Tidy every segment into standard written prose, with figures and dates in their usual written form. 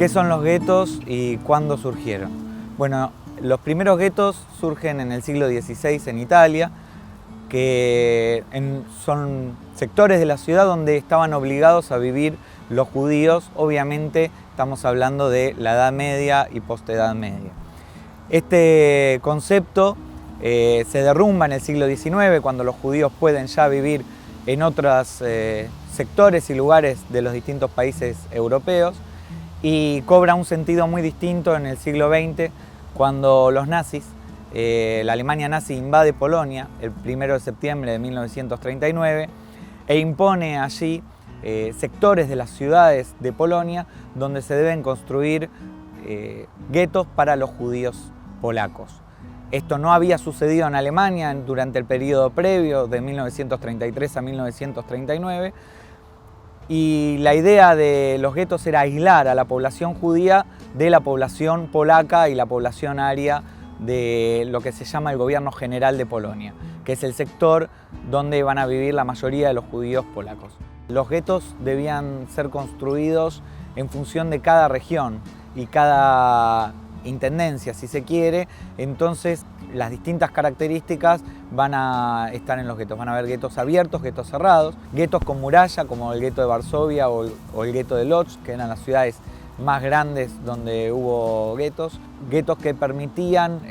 ¿Qué son los guetos y cuándo surgieron? Bueno, los primeros guetos surgen en el siglo XVI en Italia, son sectores de la ciudad donde estaban obligados a vivir los judíos. Obviamente estamos hablando de la Edad Media y Postedad Media. Este concepto se derrumba en el siglo XIX, cuando los judíos pueden ya vivir en otros sectores y lugares de los distintos países europeos, y cobra un sentido muy distinto en el siglo XX, cuando los nazis, la Alemania nazi invade Polonia el 1 de septiembre de 1939 e impone allí sectores de las ciudades de Polonia donde se deben construir guetos para los judíos polacos. Esto no había sucedido en Alemania durante el periodo previo de 1933 a 1939, y la idea de los guetos era aislar a la población judía de la población polaca y la población aria de lo que se llama el Gobierno General de Polonia, que es el sector donde van a vivir la mayoría de los judíos polacos. Los guetos debían ser construidos en función de cada región y cada intendencia, si se quiere. Entonces las distintas características van a estar en los guetos. Van a haber guetos abiertos, guetos cerrados, guetos con muralla como el gueto de Varsovia o el gueto de Lodz, que eran las ciudades más grandes donde hubo guetos. Guetos que permitían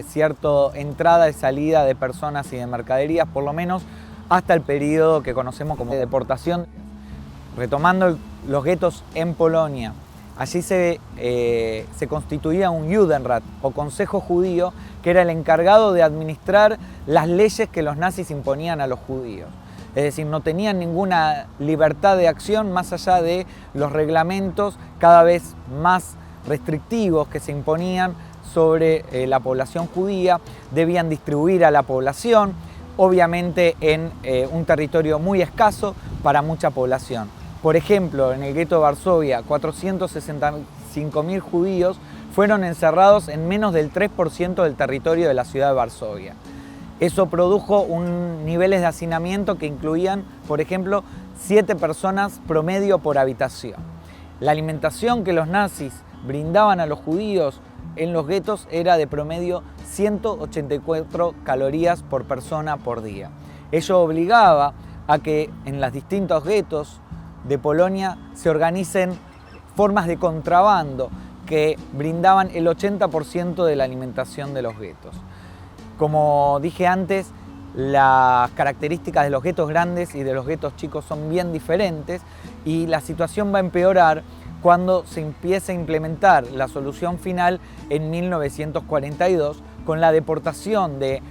cierta entrada y salida de personas y de mercaderías, por lo menos hasta el periodo que conocemos como deportación. Retomando los guetos en Polonia, allí se constituía un Judenrat o Consejo Judío, que era el encargado de administrar las leyes que los nazis imponían a los judíos. Es decir, no tenían ninguna libertad de acción más allá de los reglamentos cada vez más restrictivos que se imponían sobre la población judía. Debían distribuir a la población, obviamente en un territorio muy escaso para mucha población. Por ejemplo, en el gueto de Varsovia, 465.000 judíos fueron encerrados en menos del 3% del territorio de la ciudad de Varsovia. Eso produjo niveles de hacinamiento que incluían, por ejemplo, 7 personas promedio por habitación. La alimentación que los nazis brindaban a los judíos en los guetos era de promedio 184 calorías por persona por día. Ello obligaba a que en los distintos guetos de Polonia se organicen formas de contrabando que brindaban el 80% de la alimentación de los guetos. Como dije antes, las características de los guetos grandes y de los guetos chicos son bien diferentes, y la situación va a empeorar cuando se empiece a implementar la solución final en 1942, con la deportación de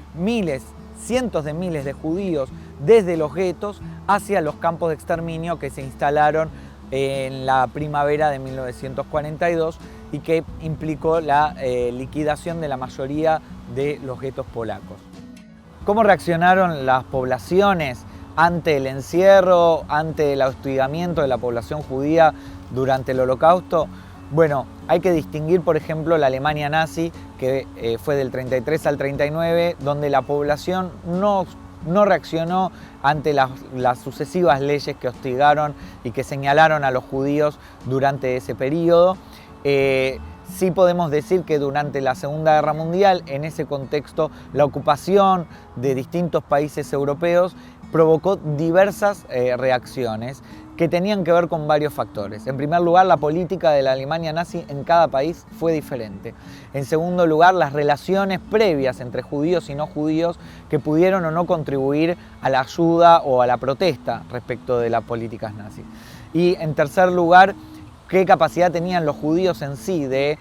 cientos de miles de judíos desde los guetos hacia los campos de exterminio que se instalaron en la primavera de 1942 y que implicó la liquidación de la mayoría de los guetos polacos. ¿Cómo reaccionaron las poblaciones ante el encierro, ante el hostigamiento de la población judía durante el Holocausto? Bueno, hay que distinguir, por ejemplo, la Alemania nazi, que fue del 33 al 39, donde la población no reaccionó ante las sucesivas leyes que hostigaron y que señalaron a los judíos durante ese periodo. Sí podemos decir que durante la Segunda Guerra Mundial, en ese contexto, la ocupación de distintos países europeos provocó diversas reacciones que tenían que ver con varios factores. En primer lugar, la política de la Alemania nazi en cada país fue diferente. En segundo lugar, las relaciones previas entre judíos y no judíos que pudieron o no contribuir a la ayuda o a la protesta respecto de las políticas nazis. Y en tercer lugar, qué capacidad tenían los judíos en sí de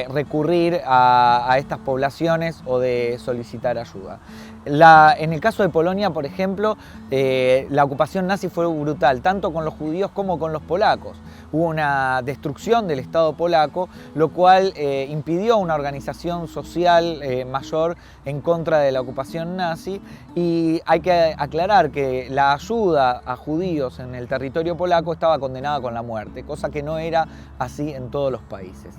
recurrir a estas poblaciones o de solicitar ayuda. En el caso de Polonia, por ejemplo, la ocupación nazi fue brutal, tanto con los judíos como con los polacos. Hubo una destrucción del Estado polaco, lo cual impidió una organización social mayor en contra de la ocupación nazi, y hay que aclarar que la ayuda a judíos en el territorio polaco estaba condenada con la muerte, cosa que no era así en todos los países.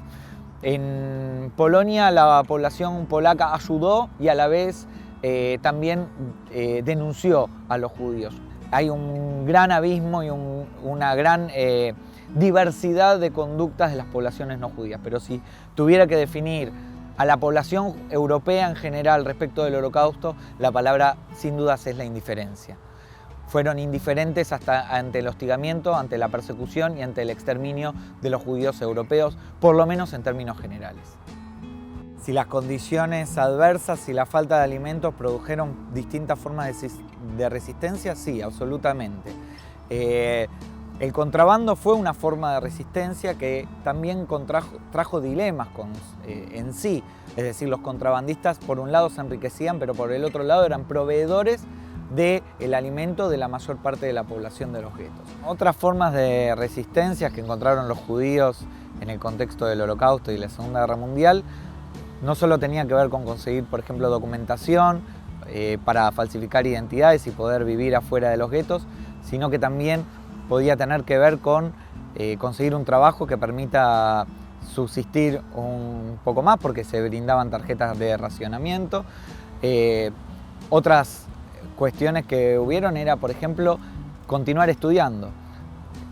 En Polonia la población polaca ayudó y a la vez también denunció a los judíos. hay un gran abismo y una gran diversidad de conductas de las poblaciones no judías. Pero si tuviera que definir a la población europea en general respecto del Holocausto, la palabra sin dudas es la indiferencia. Fueron indiferentes hasta ante el hostigamiento, ante la persecución y ante el exterminio de los judíos europeos, por lo menos en términos generales. Si las condiciones adversas y la falta de alimentos produjeron distintas formas de resistencia, sí, absolutamente. El contrabando fue una forma de resistencia que también trajo dilemas en sí. Es decir, los contrabandistas por un lado se enriquecían, pero por el otro lado eran proveedores del alimento de la mayor parte de la población de los guetos. Otras formas de resistencia que encontraron los judíos en el contexto del Holocausto y la Segunda Guerra Mundial no solo tenían que ver con conseguir, por ejemplo, documentación para falsificar identidades y poder vivir afuera de los guetos, sino que también podía tener que ver con conseguir un trabajo que permita subsistir un poco más, porque se brindaban tarjetas de racionamiento. Otras cuestiones que hubieron era, por ejemplo, continuar estudiando.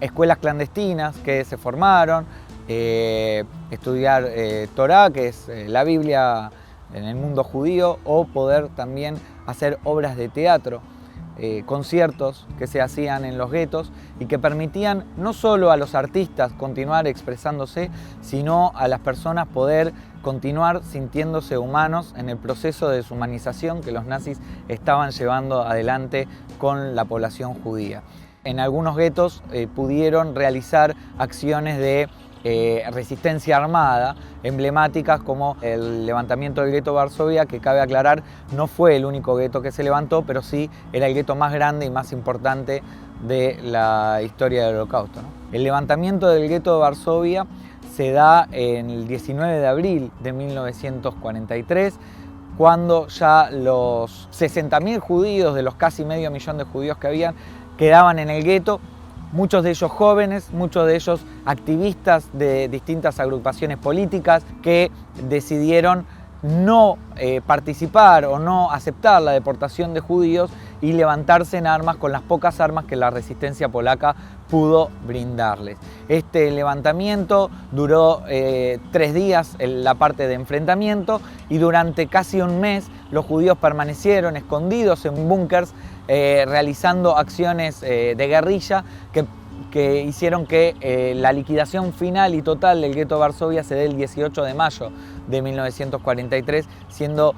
Escuelas clandestinas que se formaron, estudiar Torá, que es la Biblia en el mundo judío, o poder también hacer obras de teatro, conciertos que se hacían en los guetos y que permitían no solo a los artistas continuar expresándose, sino a las personas poder continuar sintiéndose humanos en el proceso de deshumanización que los nazis estaban llevando adelante con la población judía. En algunos guetos pudieron realizar acciones de resistencia armada, emblemáticas como el levantamiento del gueto de Varsovia, que cabe aclarar no fue el único gueto que se levantó, pero sí era el gueto más grande y más importante de la historia del Holocausto, ¿no? El levantamiento del gueto de Varsovia se da en el 19 de abril de 1943, cuando ya los 60.000 judíos de los casi medio millón de judíos que habían quedaban en el gueto. Muchos de ellos jóvenes, muchos de ellos activistas de distintas agrupaciones políticas que decidieron no participar o no aceptar la deportación de judíos y levantarse en armas con las pocas armas que la resistencia polaca pudo brindarles. Este levantamiento duró 3 días en la parte de enfrentamiento y durante casi un mes los judíos permanecieron escondidos en búnkers realizando acciones de guerrilla que hicieron que la liquidación final y total del gueto de Varsovia se dé el 18 de mayo de 1943, siendo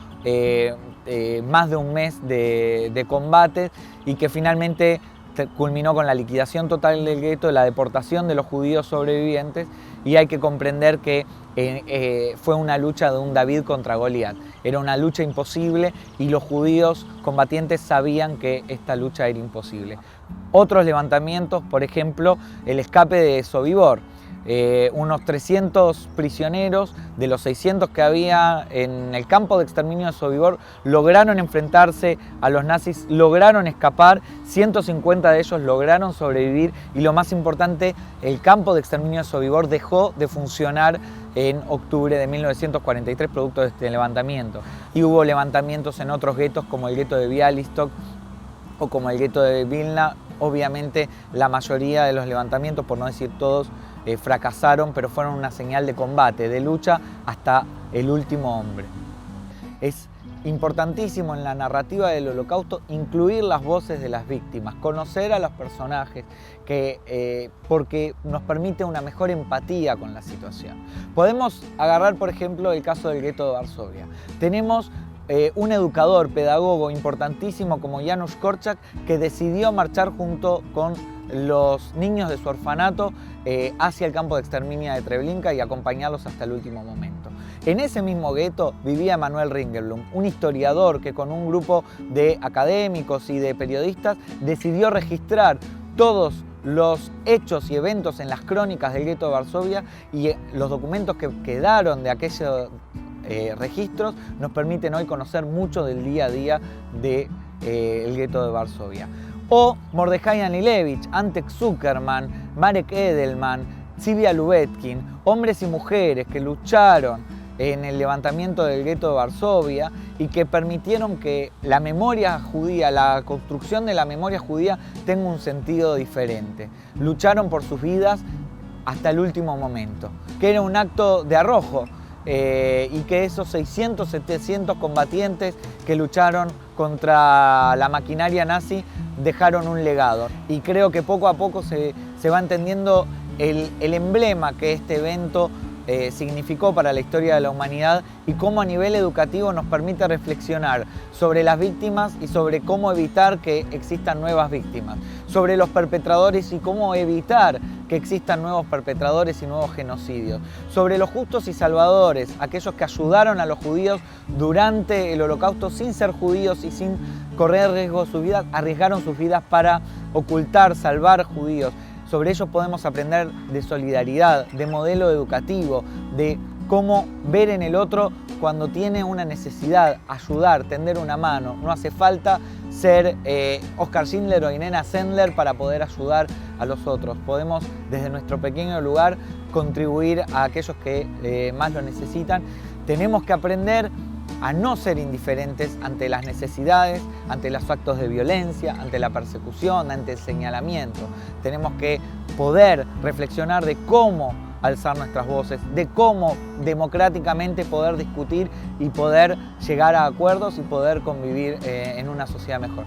más de un mes de combate y que finalmente culminó con la liquidación total del gueto, la deportación de los judíos sobrevivientes, y hay que comprender que fue una lucha de un David contra Goliat. Era una lucha imposible y los judíos combatientes sabían que esta lucha era imposible. Otros levantamientos, por ejemplo, el escape de Sobibor. Unos 300 prisioneros de los 600 que había en el campo de exterminio de Sobibor lograron enfrentarse a los nazis, lograron escapar, 150 de ellos lograron sobrevivir y lo más importante, el campo de exterminio de Sobibor dejó de funcionar en octubre de 1943 producto de este levantamiento. Y hubo levantamientos en otros guetos como el gueto de Białystok o como el gueto de Vilna. Obviamente la mayoría de los levantamientos, por no decir todos, fracasaron, pero fueron una señal de combate, de lucha hasta el último hombre. Es importantísimo en la narrativa del Holocausto incluir las voces de las víctimas, conocer a los personajes, porque nos permite una mejor empatía con la situación. Podemos agarrar, por ejemplo, el caso del gueto de Varsovia. Tenemos un educador, pedagogo importantísimo como Janusz Korczak, que decidió marchar junto con los niños de su orfanato hacia el campo de exterminio de Treblinka y acompañarlos hasta el último momento. En ese mismo gueto vivía Emanuel Ringelblum, un historiador que con un grupo de académicos y de periodistas decidió registrar todos los hechos y eventos en las crónicas del gueto de Varsovia, y los documentos que quedaron de aquellos registros nos permiten hoy conocer mucho del día a día del gueto de Varsovia. O Mordechai Anilevich, Antek Zuckerman, Marek Edelman, Silvia Lubetkin, hombres y mujeres que lucharon en el levantamiento del gueto de Varsovia y que permitieron que la memoria judía, la construcción de la memoria judía tenga un sentido diferente. Lucharon por sus vidas hasta el último momento, que era un acto de arrojo y que esos 600, 700 combatientes que lucharon contra la maquinaria nazi dejaron un legado. Y creo que poco a poco se va entendiendo el emblema que este evento significó para la historia de la humanidad y cómo a nivel educativo nos permite reflexionar sobre las víctimas y sobre cómo evitar que existan nuevas víctimas, sobre los perpetradores y cómo evitar que existan nuevos perpetradores y nuevos genocidios, sobre los justos y salvadores, aquellos que ayudaron a los judíos durante el Holocausto sin ser judíos y sin correr riesgo de sus vidas, arriesgaron sus vidas para ocultar, salvar judíos. Sobre ellos podemos aprender de solidaridad, de modelo educativo, de cómo ver en el otro cuando tiene una necesidad, ayudar, tender una mano. No hace falta ser Oskar Schindler o Irena Sendler para poder ayudar a los otros. Podemos, desde nuestro pequeño lugar, contribuir a aquellos que más lo necesitan. Tenemos que aprender a no ser indiferentes ante las necesidades, ante los actos de violencia, ante la persecución, ante el señalamiento. Tenemos que poder reflexionar de cómo alzar nuestras voces, de cómo democráticamente poder discutir y poder llegar a acuerdos y poder convivir en una sociedad mejor.